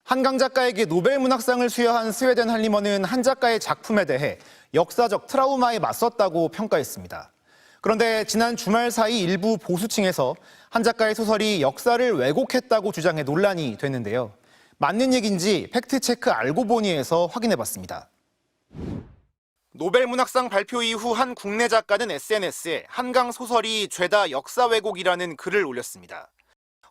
한강 작가에게 노벨 문학상을 수여한 스웨덴 한림원은 한 작가의 작품에 대해 역사적 트라우마에 맞섰다고 평가했습니다. 그런데 지난 주말 사이 일부 보수층에서 한 작가의 소설이 역사를 왜곡했다고 주장해 논란이 됐는데요. 맞는 얘기인지 팩트체크 알고 보니에서 확인해봤습니다. 노벨 문학상 발표 이후 한 국내 작가는 SNS에 한강 소설이 죄다 역사 왜곡이라는 글을 올렸습니다.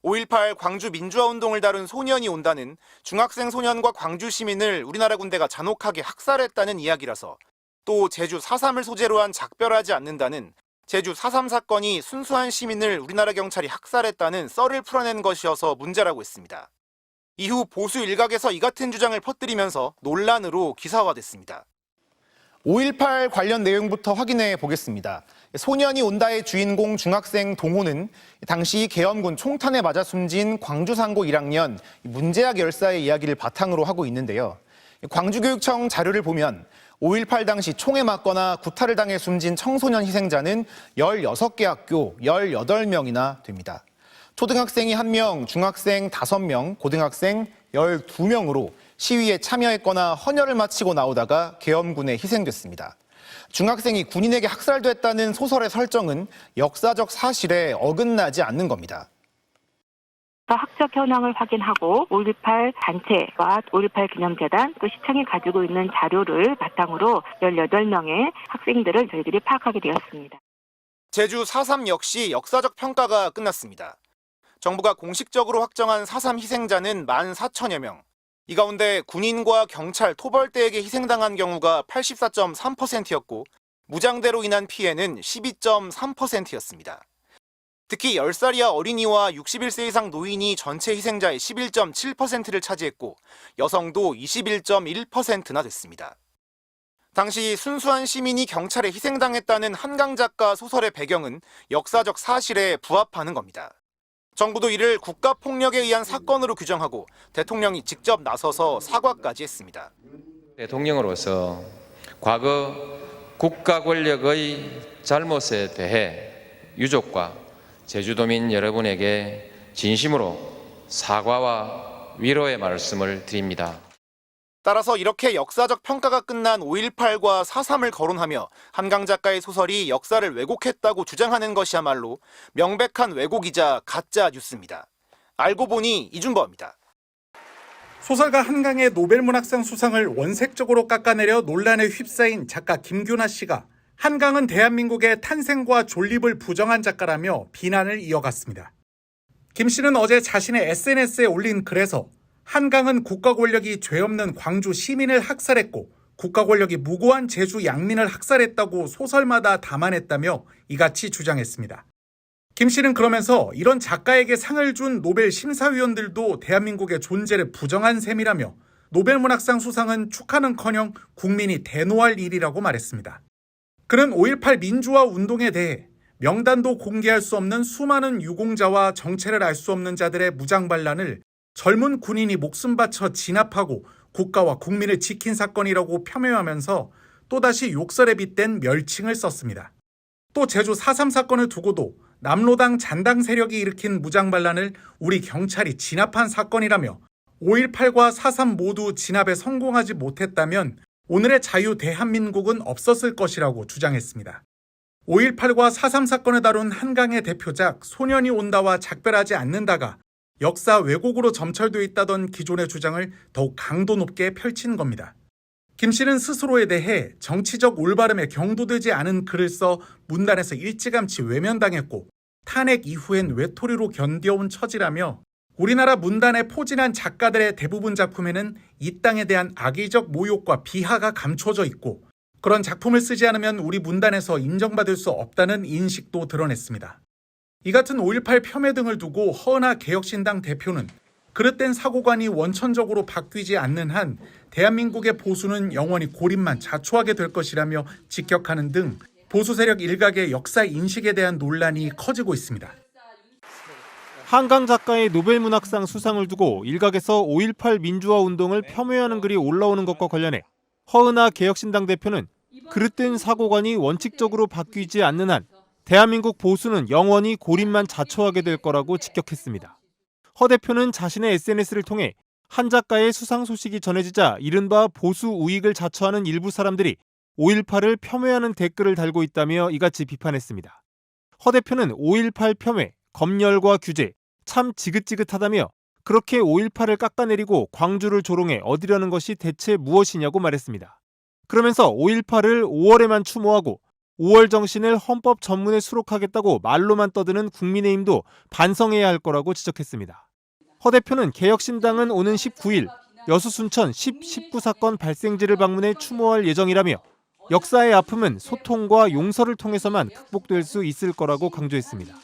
5.18 광주 민주화운동을 다룬 소년이 온다는 중학생 소년과 광주 시민을 우리나라 군대가 잔혹하게 학살했다는 이야기라서, 또 제주 4.3을 소재로 한 작별하지 않는다는 제주 4.3 사건이 순수한 시민을 우리나라 경찰이 학살했다는 썰을 풀어낸 것이어서 문제라고 했습니다. 이후 보수 일각에서 이 같은 주장을 퍼뜨리면서 논란으로 기사화됐습니다. 5.18 관련 내용부터 확인해 보겠습니다. 소년이 온다의 주인공 중학생 동호는 당시 계엄군 총탄에 맞아 숨진 광주상고 1학년 문재학 열사의 이야기를 바탕으로 하고 있는데요. 광주교육청 자료를 보면 5.18 당시 총에 맞거나 구타를 당해 숨진 청소년 희생자는 16개 학교 18명이나 됩니다. 초등학생이 1명, 중학생 5명, 고등학생 12명으로 시위에 참여했거나 헌혈을 마치고 나오다가 계엄군에 희생됐습니다. 중학생이 군인에게 학살됐다는 소설의 설정은 역사적 사실에 어긋나지 않는 겁니다. 학적 현황을 확인하고 5.18 단체와 5.18 기념재단 또 시청이 가지고 있는 자료를 바탕으로 18명의 학생들을 저희들이 파악하게 되었습니다. 제주 4.3 역시 역사적 평가가 끝났습니다. 정부가 공식적으로 확정한 4.3 희생자는 14,000여 명. 이 가운데 군인과 경찰, 토벌대에게 희생당한 경우가 84.3%였고 무장대로 인한 피해는 12.3%였습니다. 특히 10살 이하 어린이와 61세 이상 노인이 전체 희생자의 11.7%를 차지했고 여성도 21.1%나 됐습니다. 당시 순수한 시민이 경찰에 희생당했다는 한강 작가 소설의 배경은 역사적 사실에 부합하는 겁니다. 정부도 이를 국가폭력에 의한 사건으로 규정하고 대통령이 직접 나서서 사과까지 했습니다. 대통령으로서 과거 국가 권력의 잘못에 대해 유족과 제주도민 여러분에게 진심으로 사과와 위로의 말씀을 드립니다. 따라서 이렇게 역사적 평가가 끝난 5.18과 4.3을 거론하며 한강 작가의 소설이 역사를 왜곡했다고 주장하는 것이야말로 명백한 왜곡이자 가짜 뉴스입니다. 알고 보니 이준범입니다. 소설가 한강의 노벨문학상 수상을 원색적으로 깎아내려 논란에 휩싸인 작가 김규나 씨가 한강은 대한민국의 탄생과 존립을 부정한 작가라며 비난을 이어갔습니다. 김 씨는 어제 자신의 SNS에 올린 글에서 한강은 국가 권력이 죄 없는 광주 시민을 학살했고 국가 권력이 무고한 제주 양민을 학살했다고 소설마다 담아냈다며 이같이 주장했습니다. 김 씨는 그러면서 이런 작가에게 상을 준 노벨 심사위원들도 대한민국의 존재를 부정한 셈이라며 노벨문학상 수상은 축하는커녕 국민이 대노할 일이라고 말했습니다. 그는 5.18 민주화 운동에 대해 명단도 공개할 수 없는 수많은 유공자와 정체를 알 수 없는 자들의 무장반란을 젊은 군인이 목숨 바쳐 진압하고 국가와 국민을 지킨 사건이라고 폄훼하면서 또다시 욕설에 빗댄 멸칭을 썼습니다. 또 제주 4.3 사건을 두고도 남로당 잔당 세력이 일으킨 무장반란을 우리 경찰이 진압한 사건이라며 5.18과 4.3 모두 진압에 성공하지 못했다면 오늘의 자유 대한민국은 없었을 것이라고 주장했습니다. 5.18과 4.3 사건을 다룬 한강의 대표작 소년이 온다와 작별하지 않는다가 역사 왜곡으로 점철되어 있다던 기존의 주장을 더욱 강도 높게 펼친 겁니다. 김 씨는 스스로에 대해 정치적 올바름에 경도되지 않은 글을 써 문단에서 일찌감치 외면당했고 탄핵 이후엔 외톨이로 견뎌온 처지라며 우리나라 문단에 포진한 작가들의 대부분 작품에는 이 땅에 대한 악의적 모욕과 비하가 감춰져 있고 그런 작품을 쓰지 않으면 우리 문단에서 인정받을 수 없다는 인식도 드러냈습니다. 이 같은 5.18 폄훼 등을 두고 허은하 개혁신당 대표는 그릇된 사고관이 원천적으로 바뀌지 않는 한 대한민국의 보수는 영원히 고립만 자초하게 될 것이라며 직격하는 등 보수 세력 일각의 역사 인식에 대한 논란이 커지고 있습니다. 한강 작가의 노벨문학상 수상을 두고 일각에서 5.18 민주화 운동을 폄훼하는 글이 올라오는 것과 관련해 허은하 개혁신당 대표는 그릇된 사고관이 원칙적으로 바뀌지 않는 한 대한민국 보수는 영원히 고립만 자초하게 될 거라고 직격했습니다. 허 대표는 자신의 SNS를 통해 한 작가의 수상 소식이 전해지자 이른바 보수 우익을 자처하는 일부 사람들이 5.18을 폄훼하는 댓글을 달고 있다며 이같이 비판했습니다. 허 대표는 5.18 폄훼, 검열과 규제, 참 지긋지긋하다며 그렇게 5.18을 깎아내리고 광주를 조롱해 얻으려는 것이 대체 무엇이냐고 말했습니다. 그러면서 5.18을 5월에만 추모하고 5월 정신을 헌법 전문에 수록하겠다고 말로만 떠드는 국민의힘도 반성해야 할 거라고 지적했습니다. 허 대표는 개혁신당은 오는 19일 여수 순천 19 사건 발생지를 방문해 추모할 예정이라며 역사의 아픔은 소통과 용서를 통해서만 극복될 수 있을 거라고 강조했습니다.